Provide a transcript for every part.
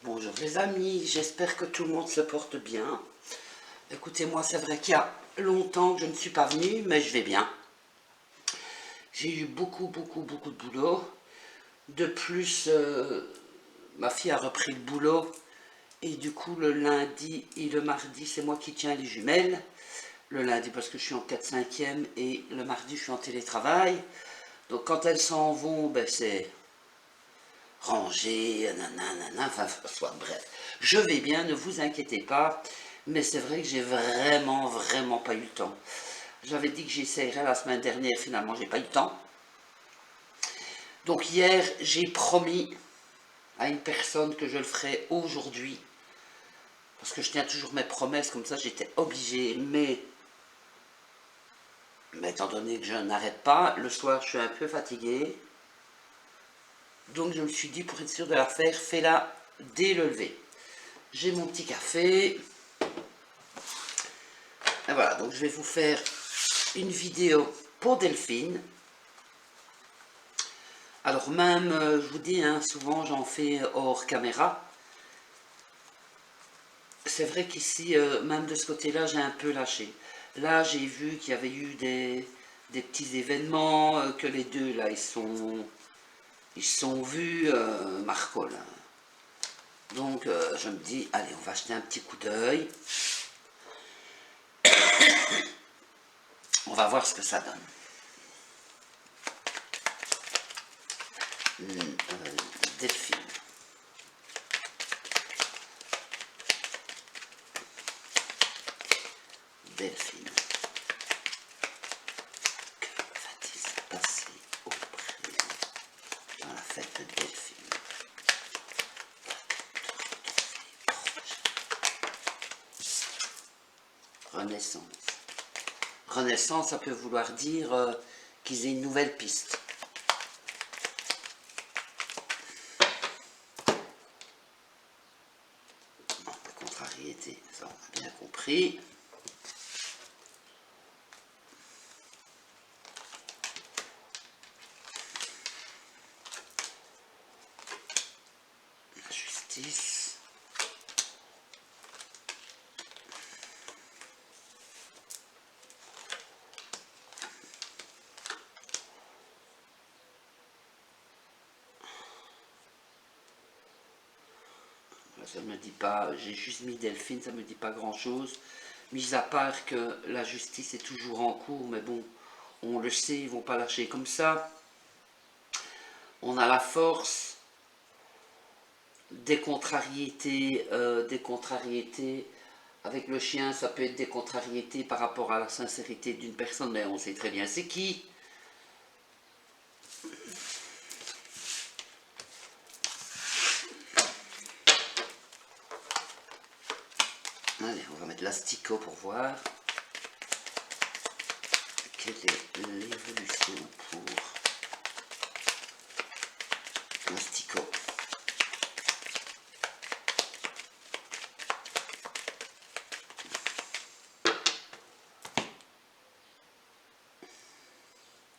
Bonjour les amis, j'espère que tout le monde se porte bien. Écoutez, moi c'est vrai qu'il y a longtemps que je ne suis pas venue, mais je vais bien. J'ai eu beaucoup de boulot. De plus, ma fille a repris le boulot. Et du coup, le lundi et le mardi, c'est moi qui tiens les jumelles. Le lundi parce que je suis en 4/5e et le mardi je suis en télétravail. Donc quand elles s'en vont, ben c'est ranger, nanana, enfin, soit bref. Je vais bien, ne vous inquiétez pas, mais c'est vrai que j'ai vraiment pas eu le temps. J'avais dit que j'essayerais la semaine dernière, finalement, j'ai pas eu le temps. Donc hier, j'ai promis à une personne que je le ferai aujourd'hui, parce que je tiens toujours mes promesses, comme ça j'étais obligée, mais étant donné que je n'arrête pas, le soir je suis un peu fatigué, donc je me suis dit, pour être sûr de la faire, fais-la dès le lever. J'ai mon petit café. Et voilà, donc je vais vous faire une vidéo pour Delphine. Alors même, je vous dis, hein, souvent j'en fais hors caméra. C'est vrai qu'ici, même de ce côté-là, j'ai un peu lâché. Là, j'ai vu qu'il y avait eu des petits événements, que les deux, là, ils sont vus, Marco, là. Donc, je me dis, allez, on va jeter un petit coup d'œil. On va voir ce que ça donne. Delphine. Delphine. Que va-t-il se passer au présent dans la fête de Delphine? Renaissance. Renaissance, ça peut vouloir dire qu'ils aient une nouvelle piste. Bon, la contrariété, ça on a bien compris. La justice. Ça ne me dit pas, j'ai juste mis Delphine, ça ne me dit pas grand chose, mis à part que la justice est toujours en cours, mais bon, on le sait, ils ne vont pas lâcher comme ça. On a la force, des contrariétés, avec le chien, ça peut être des contrariétés par rapport à la sincérité d'une personne, mais on sait très bien c'est qui. Allez, on va mettre l'asticot pour voir quelle est l'évolution pour l'asticot.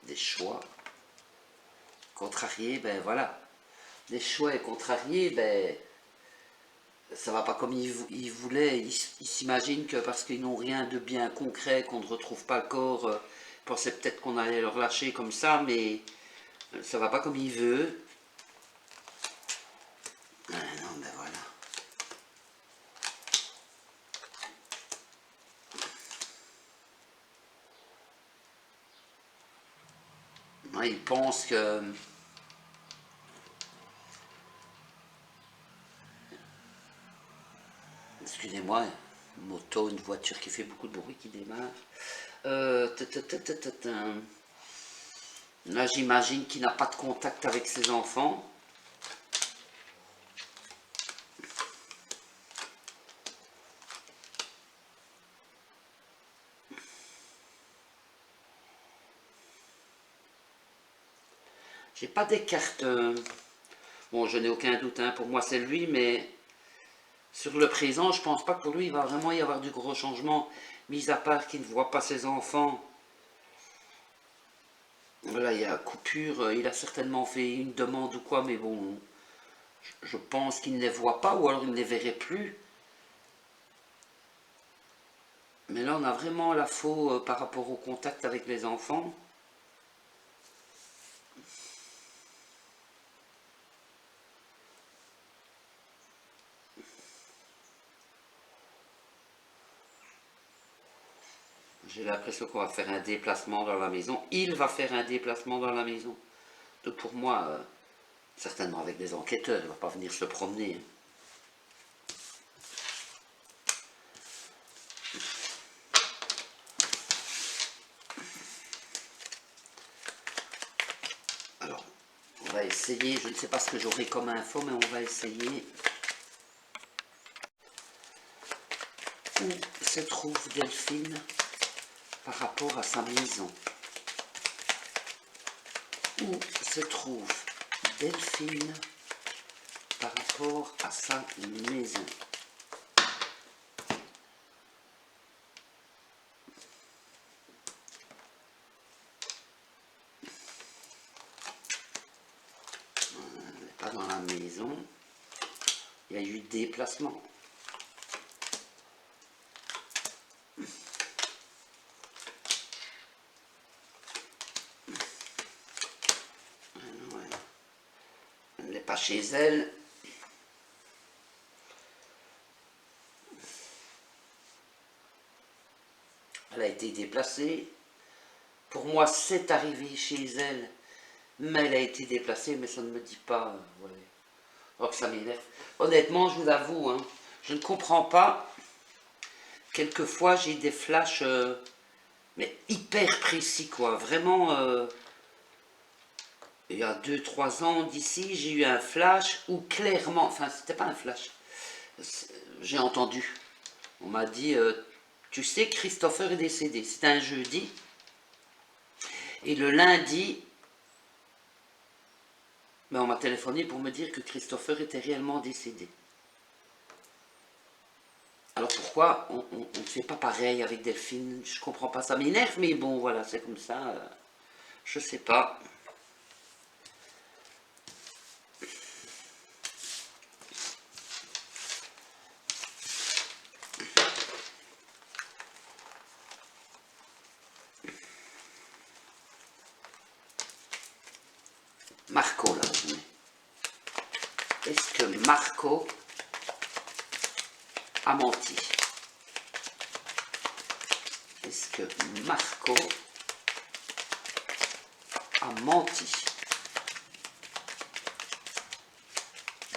Des choix contrariés, ben voilà. Des choix et contrariés, ben ça va pas comme ils voulaient. Ils s'imaginent que parce qu'ils n'ont rien de bien concret, qu'on ne retrouve pas le corps, ils pensaient peut-être qu'on allait leur lâcher comme ça, mais ça va pas comme ils veulent. Ah non, ben voilà. Moi, ils pensent que... Excusez-moi, une moto, une voiture qui fait beaucoup de bruit qui démarre. Là, j'imagine qu'il n'a pas de contact avec ses enfants. J'ai pas des cartes... Bon, je n'ai aucun doute, hein, pour moi c'est lui, mais sur le présent, je pense pas que pour lui, il va vraiment y avoir du gros changement, mis à part qu'il ne voit pas ses enfants. Voilà, il y a coupure, il a certainement fait une demande ou quoi, mais bon, Je pense qu'il ne les voit pas, ou alors il ne les verrait plus. Mais là, on a vraiment la faux par rapport au contact avec les enfants. J'ai l'impression qu'on va faire un déplacement dans la maison. Il va faire un déplacement dans la maison. Donc pour moi, certainement avec des enquêteurs, il ne va pas venir se promener. Alors, on va essayer, je ne sais pas ce que j'aurai comme info, mais on va essayer. Où se trouve Delphine par rapport à sa maison? Où se trouve Delphine par rapport à sa maison? Elle n'est pas dans la maison. Il y a eu déplacement. Elle n'est pas chez elle. Elle a été déplacée. Pour moi, c'est arrivé chez elle, mais elle a été déplacée, mais ça ne me dit pas. Ouais. Oh, que ça m'énerve. Honnêtement, je vous avoue, hein, je ne comprends pas. Quelquefois, j'ai des flashs, mais hyper précis, quoi. Vraiment, il y a 2-3 ans d'ici, j'ai eu un flash où clairement, enfin, c'était pas un flash, j'ai entendu. On m'a dit, tu sais, Christopher est décédé. C'était un jeudi. Et le lundi, ben, on m'a téléphoné pour me dire que Christopher était réellement décédé. Alors pourquoi on ne fait pas pareil avec Delphine? Je comprends pas, ça m'énerve, mais bon, voilà, c'est comme ça. Je sais pas. Marco, là, je mets. Est-ce que Marco a menti? Est-ce que Marco a menti?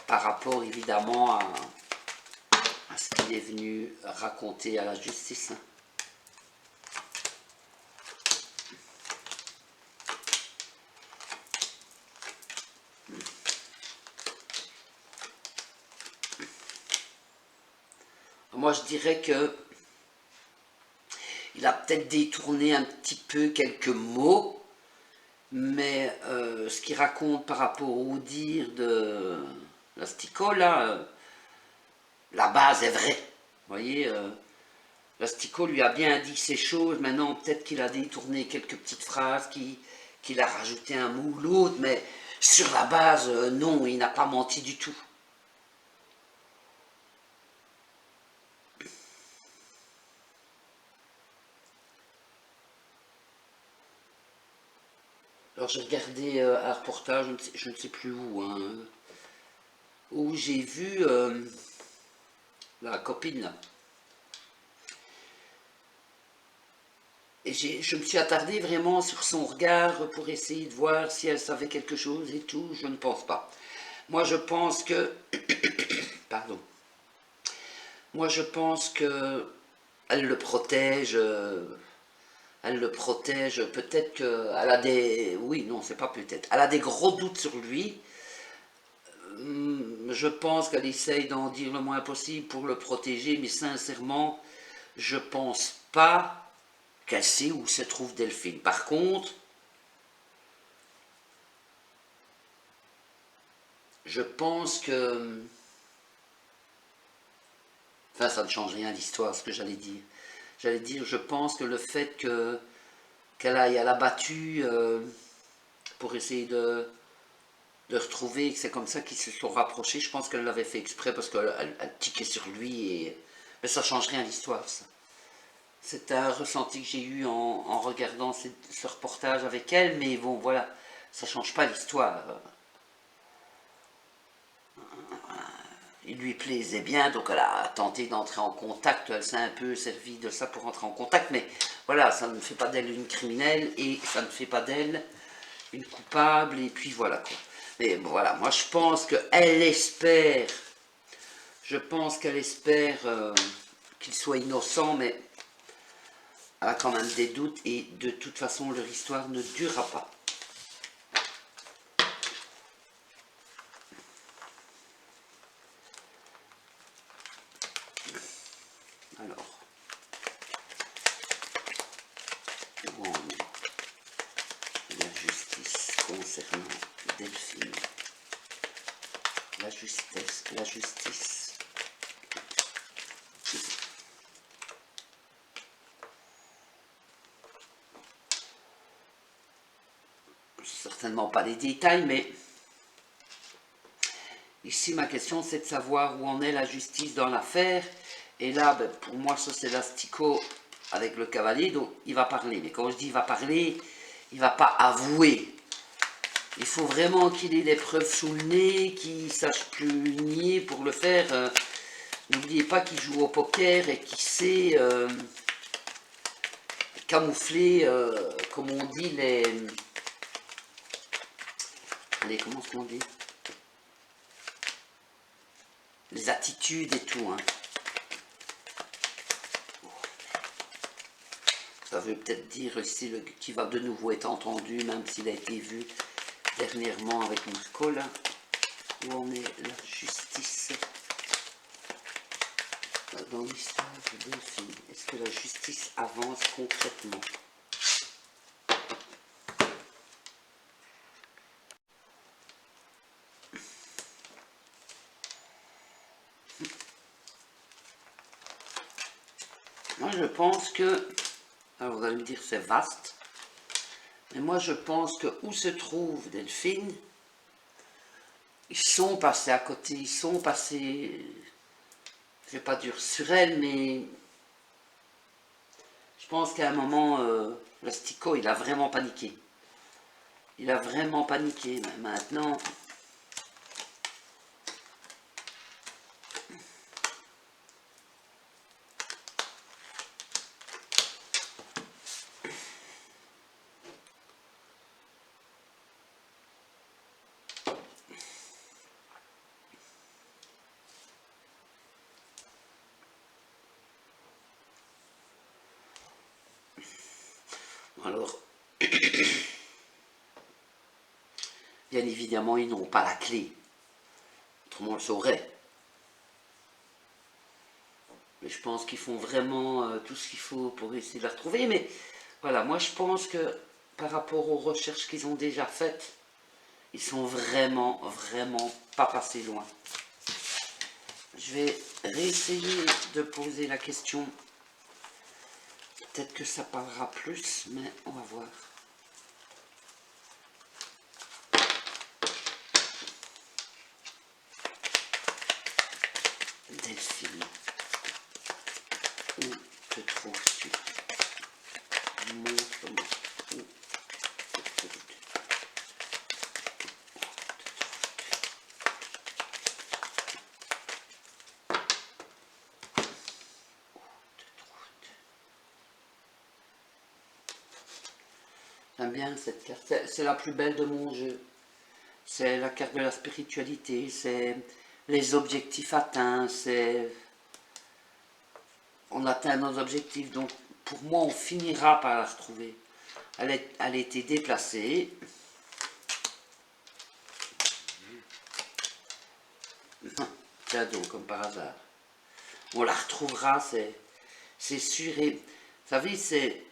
Par rapport évidemment à ce qu'il est venu raconter à la justice. Moi je dirais que il a peut-être détourné un petit peu quelques mots, mais ce qu'il raconte par rapport au dire de l'Astico, là, la base est vraie. Vous voyez, l'Astico lui a bien dit ces choses, maintenant peut-être qu'il a détourné quelques petites phrases, qu'il a rajouté un mot ou l'autre, mais sur la base, non, il n'a pas menti du tout. Alors j'ai regardé un reportage, je ne sais plus où, hein, où j'ai vu la copine là. Et je me suis attardé vraiment sur son regard pour essayer de voir si elle savait quelque chose et tout. Je ne pense pas. Moi je pense que... Pardon. Moi je pense que elle le protège. Elle le protège. Peut-être qu'elle a des... Oui, non, c'est pas peut-être. Elle a des gros doutes sur lui. Je pense qu'elle essaye d'en dire le moins possible pour le protéger, mais sincèrement, je pense pas qu'elle sait où se trouve Delphine. Par contre, je pense que... Enfin, ça ne change rien à l'histoire, ce que j'allais dire. J'allais dire, je pense que le fait qu'elle aille à la battue pour essayer de retrouver, que c'est comme ça qu'ils se sont rapprochés. Je pense qu'elle l'avait fait exprès parce qu'elle tiquait sur lui, mais ça change rien à l'histoire, ça. C'est un ressenti que j'ai eu en regardant ce reportage avec elle, mais bon, voilà, ça change pas l'histoire. Il lui plaisait bien, donc elle a tenté d'entrer en contact, elle s'est un peu servie de ça pour entrer en contact, mais voilà, ça ne fait pas d'elle une criminelle, et ça ne fait pas d'elle une coupable, et puis voilà quoi. Mais bon, voilà, moi je pense qu'elle espère, qu'il soit innocent, mais elle a quand même des doutes, et de toute façon leur histoire ne durera pas. Alors, où en est la justice concernant Delphine? La justice. Certainement pas les détails, mais ici ma question c'est de savoir où en est la justice dans l'affaire. Et là, ben, pour moi, ça c'est l'asticot avec le cavalier, donc il va parler. Mais quand je dis il va parler, il va pas avouer. Il faut vraiment qu'il ait des preuves sous le nez, qu'il sache plus nier pour le faire. N'oubliez pas qu'il joue au poker et qu'il sait camoufler, comme on dit, comment est-ce qu'on dit? Les attitudes et tout. Hein. Ça veut peut-être dire aussi qu'il va de nouveau être entendu, même s'il a été vu dernièrement avec Moscou, là. Où en est la justice dans l'histoire de Delphine? Est-ce que la justice avance concrètement? Moi je pense que, alors vous allez me dire c'est vaste, mais moi je pense que où se trouve Delphine, ils sont passés à côté, ils sont passés, je vais pas dire sur elle, mais je pense qu'à un moment, l'asticot il a vraiment paniqué. Il a vraiment paniqué, mais maintenant... Alors, bien évidemment, ils n'ont pas la clé. Autrement, on le saurait. Mais je pense qu'ils font vraiment tout ce qu'il faut pour essayer de la retrouver. Mais voilà, moi je pense que par rapport aux recherches qu'ils ont déjà faites, ils sont vraiment pas passés loin. Je vais réessayer de poser la question. Peut-être que ça parlera plus, mais on va voir. Delphine, où te trouves-tu? Montre-moi où te trouves-tu. J'aime bien cette carte, c'est la plus belle de mon jeu. C'est la carte de la spiritualité, c'est les objectifs atteints, c'est... On atteint nos objectifs, donc pour moi on finira par la retrouver. Elle a été déplacée. Cadeau, comme par hasard. On la retrouvera, c'est sûr. Et vous savez, c'est...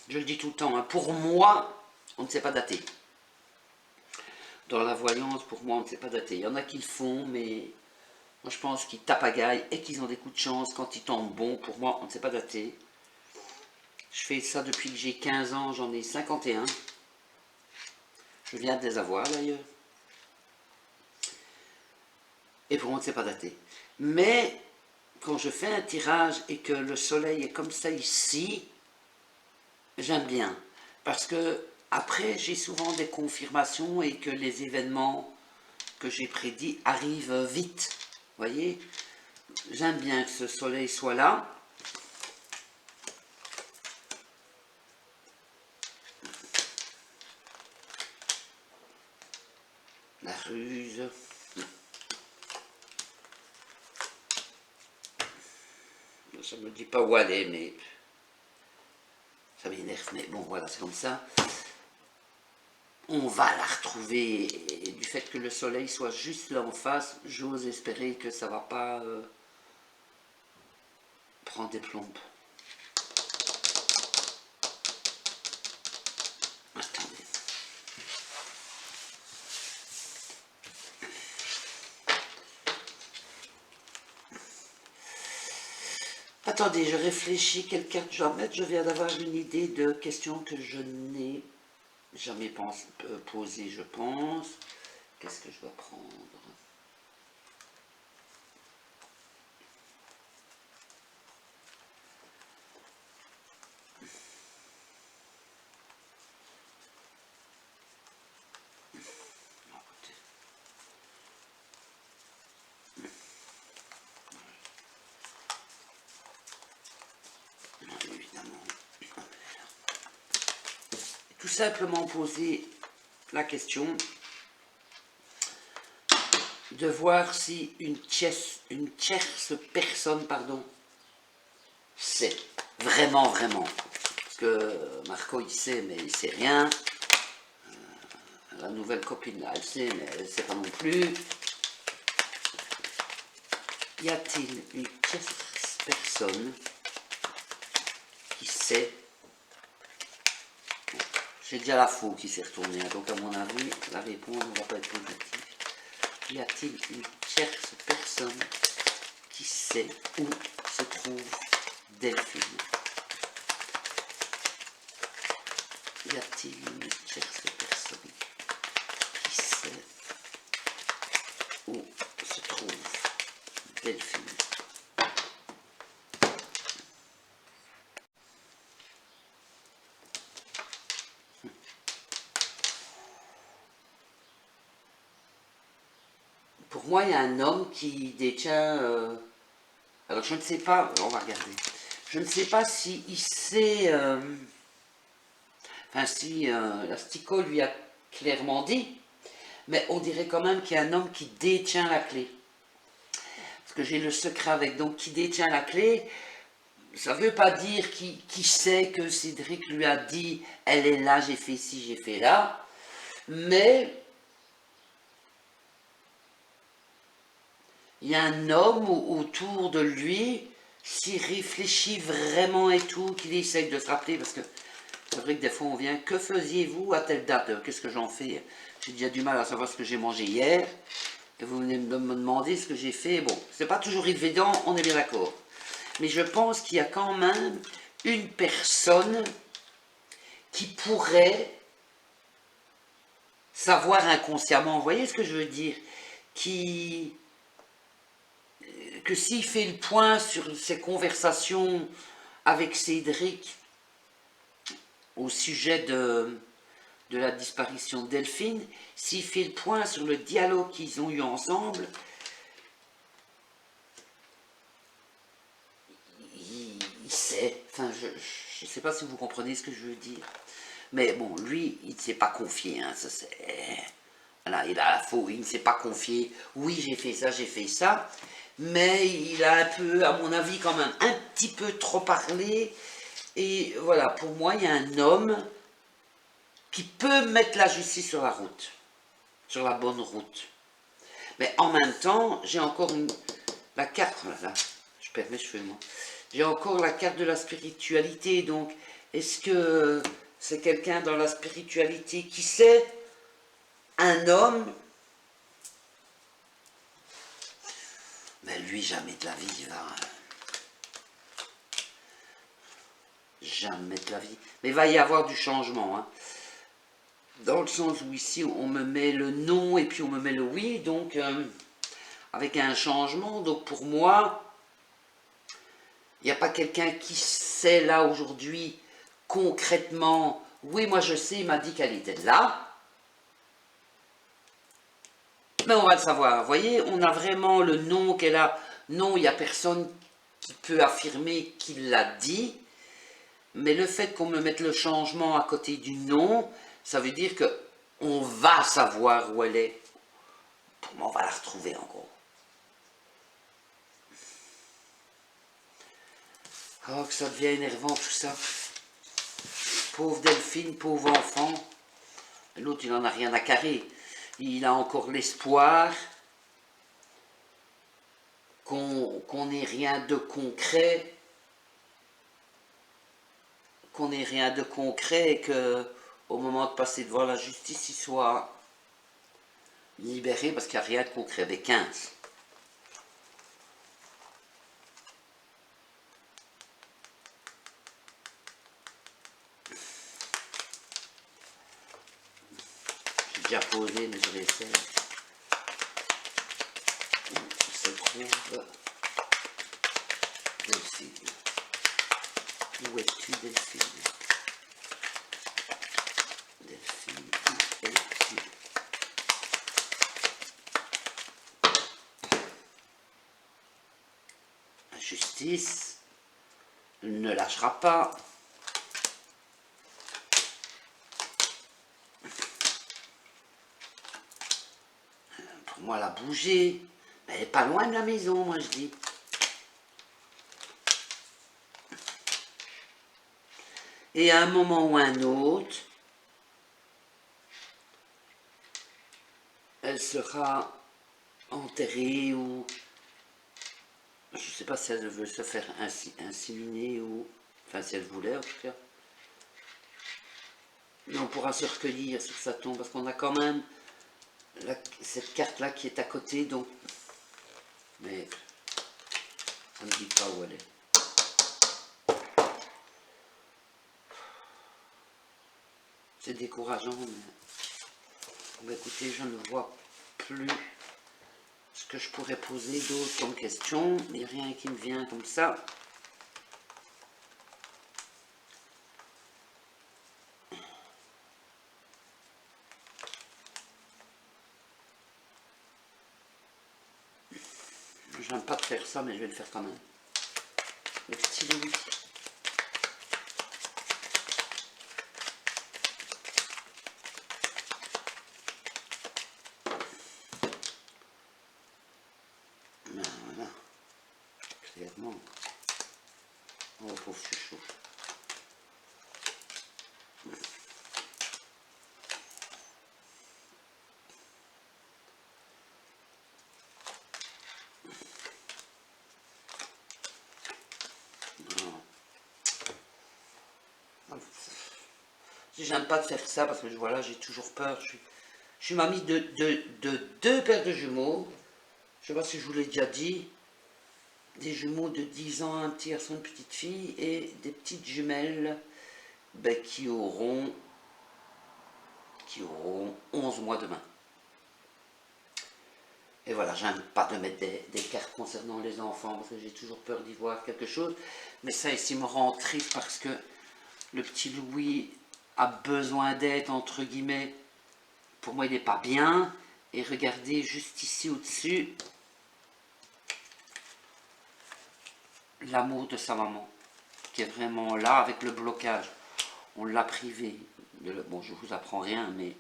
Je le dis tout le temps, hein, pour moi, on ne sait pas dater. Dans la voyance, pour moi, on ne sait pas dater. Il y en a qui le font, mais moi je pense qu'ils tapent à gaille et qu'ils ont des coups de chance quand ils tombent bon. Pour moi, on ne sait pas dater. Je fais ça depuis que j'ai 15 ans, j'en ai 51. Je viens de les avoir d'ailleurs. et pour moi c'est pas daté. Mais quand je fais un tirage et que le soleil est comme ça ici, j'aime bien. Parce que après j'ai souvent des confirmations et que les événements que j'ai prédits arrivent vite. Vous voyez, j'aime bien que ce soleil soit là. La ruse. Ça me dit pas où aller, mais ça m'énerve. Mais bon, voilà, c'est comme ça. On va la retrouver. Et du fait que le soleil soit juste là en face, j'ose espérer que ça va pas prendre des plombes. Attendez. Attendez, je réfléchis quelle carte je dois mettre. Je viens d'avoir une idée de questions que je n'ai jamais posées, je pense. Qu'est-ce que je dois prendre? Tout simplement poser la question de voir si une tierce personne, pardon, sait. Vraiment, vraiment. Parce que Marco, il sait, mais il sait rien. La nouvelle copine, là, elle sait, mais elle ne sait pas non plus. Y a-t-il une tierce personne qui sait? J'ai déjà la faux qui s'est retournée, donc à mon avis, la réponse ne va pas être positive. Y a-t-il une tierce personne qui sait où se trouve Delphine? Y a-t-il une tierce personne qui sait où se trouve Delphine? Pour moi, il y a un homme qui détient... alors, je ne sais pas... On va regarder. Je ne sais pas s'il sait... enfin, si l'Astico lui a clairement dit, mais on dirait quand même qu'il y a un homme qui détient la clé. Parce que j'ai le secret avec. Donc, qui détient la clé, ça ne veut pas dire qui sait que Cédric lui a dit « elle est là, j'ai fait ci, j'ai fait là », mais... il y a un homme autour de lui, s'il réfléchit vraiment et tout, qu'il essaye de se rappeler, parce que c'est vrai que des fois on vient, que faisiez-vous à telle date? Qu'est-ce que j'en fais? J'ai déjà du mal à savoir ce que j'ai mangé hier, et vous venez de me demander ce que j'ai fait. Bon, c'est pas toujours évident, on est bien d'accord. Mais je pense qu'il y a quand même une personne qui pourrait savoir inconsciemment, vous voyez ce que je veux dire? Que s'il fait le point sur ses conversations avec Cédric au sujet de la disparition de Delphine, s'il fait le point sur le dialogue qu'ils ont eu ensemble, il sait, enfin je ne sais pas si vous comprenez ce que je veux dire, mais bon, lui, il ne s'est pas confié, hein, ça c'est... Voilà, il a la faux, il ne s'est pas confié, oui j'ai fait ça, mais il a un peu, à mon avis, quand même, un petit peu trop parlé. Et voilà, pour moi, il y a un homme qui peut mettre la justice sur la route, sur la bonne route. Mais en même temps, j'ai encore la carte, voilà, je perds mes cheveux, moi. J'ai encore la carte de la spiritualité, donc est-ce que c'est quelqu'un dans la spiritualité qui sait? Un homme? Mais lui, jamais de la vie, il va... Jamais de la vie. Mais il va y avoir du changement, hein. Dans le sens où ici, on me met le non et puis on me met le oui, donc avec un changement. Donc pour moi, il n'y a pas quelqu'un qui sait là aujourd'hui concrètement, oui moi je sais, il m'a dit qu'elle était là. Mais on va le savoir, vous voyez, on a vraiment le nom qu'elle a. Non, il n'y a personne qui peut affirmer qu'il l'a dit. Mais le fait qu'on me mette le changement à côté du nom, ça veut dire que on va savoir où elle est. Pour moi, on va la retrouver en gros. Oh, que ça devient énervant tout ça. Pauvre Delphine, pauvre enfant. L'autre, il n'en a rien à carrer. Il a encore l'espoir qu'on n'ait rien de concret. Qu'on n'ait rien de concret et qu'au moment de passer devant la justice, il soit libéré parce qu'il n'y a rien de concret avec 15. J'ai déjà posé, mais je vais essayer. Où se trouve Delphine? Où es-tu, Delphine? Delphine, où es-tu? La justice ne lâchera pas. Pour moi, elle a bougé. Elle n'est pas loin de la maison, moi je dis. Et à un moment ou un autre, elle sera enterrée ou... Je ne sais pas si elle veut se faire inséminer ou... Enfin, si elle voulait en tout cas. Mais on pourra se recueillir sur sa tombe parce qu'on a quand même cette carte-là qui est à côté, donc... Mais ça ne dit pas où elle est. C'est décourageant, mais écoutez, je ne vois plus ce que je pourrais poser d'autre comme question. Il n'y a rien qui me vient comme ça. J'aime pas de faire ça, mais je vais le faire quand même. Le petit Louis. Ben voilà. Clairement. Oh, pauvre chouchou. J'aime pas de faire ça parce que voilà, j'ai toujours peur. Je suis mamie de deux paires de jumeaux. Je sais pas si je vous l'ai déjà dit. Des jumeaux de 10 ans, un petit garçon, une petite fille, et des petites jumelles ben, qui auront 11 mois demain. Et voilà, j'aime pas de mettre des cartes concernant les enfants parce que j'ai toujours peur d'y voir quelque chose. Mais ça ici me rend triste parce que le petit Louis a besoin d'aide, entre guillemets. Pour moi, il n'est pas bien. Et regardez juste ici au-dessus, l'amour de sa maman, qui est vraiment là avec le blocage. On l'a privé. Bon, je vous apprends rien, mais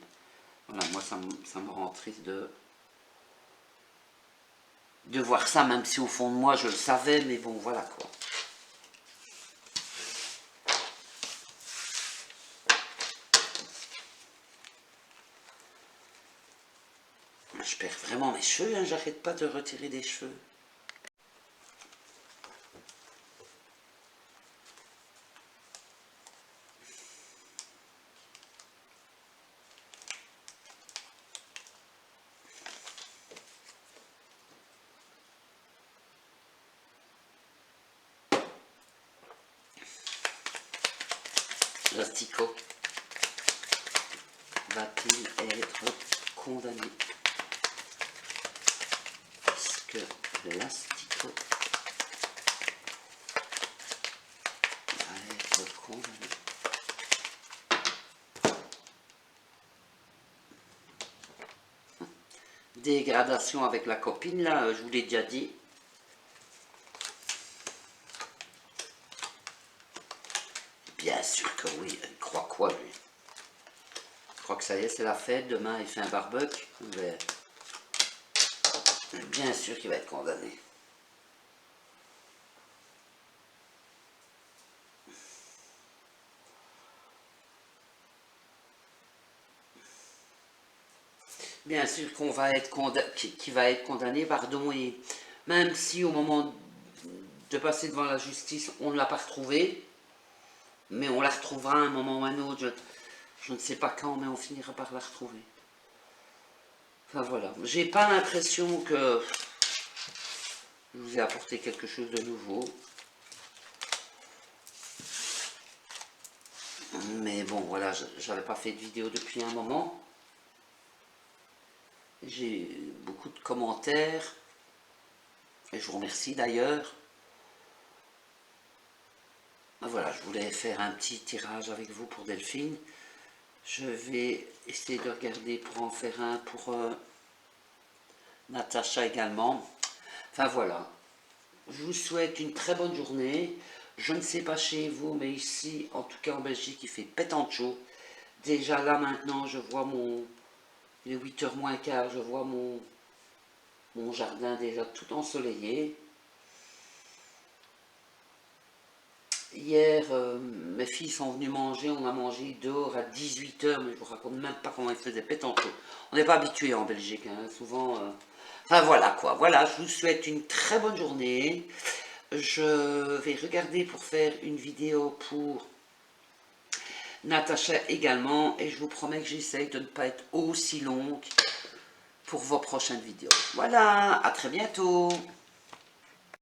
voilà, moi, ça me rend triste de voir ça, même si au fond de moi, je le savais, mais bon, voilà quoi. Je perds vraiment mes cheveux, hein, j'arrête pas de retirer des cheveux. L'asticot va-t-il être condamné? Est-ce que l'asticot va être condamné. Dégradation avec la copine, là, je vous l'ai déjà dit. Bien sûr que oui, il croit quoi lui? Je crois que ça y est, c'est la fête, demain il fait un barbecue. Mais bien sûr qu'il va être condamné. Bien sûr qu'on va être qu'il va être condamné, pardon, et même si au moment de passer devant la justice, on ne l'a pas retrouvé, mais on la retrouvera à un moment ou à un autre. Je ne sais pas quand, mais on finira par la retrouver. Enfin voilà, j'ai pas l'impression que je vous ai apporté quelque chose de nouveau. Mais bon, voilà, j'avais pas fait de vidéo depuis un moment. J'ai beaucoup de commentaires. Et je vous remercie d'ailleurs. Voilà, je voulais faire un petit tirage avec vous pour Delphine. Je vais essayer de regarder pour en faire un pour Natacha également. Enfin voilà, je vous souhaite une très bonne journée. Je ne sais pas chez vous, mais ici, en tout cas en Belgique, il fait pétant chaud. Déjà là maintenant, je vois il est 8h moins quart, je vois mon jardin déjà tout ensoleillé. Hier, mes filles sont venues manger, on a mangé dehors à 18h, mais je vous raconte même pas comment il faisait pétant chaud. On n'est pas habitué en Belgique, hein, souvent... Enfin voilà quoi, voilà, je vous souhaite une très bonne journée. Je vais regarder pour faire une vidéo pour Natacha également, et je vous promets que j'essaye de ne pas être aussi longue pour vos prochaines vidéos. Voilà, à très bientôt.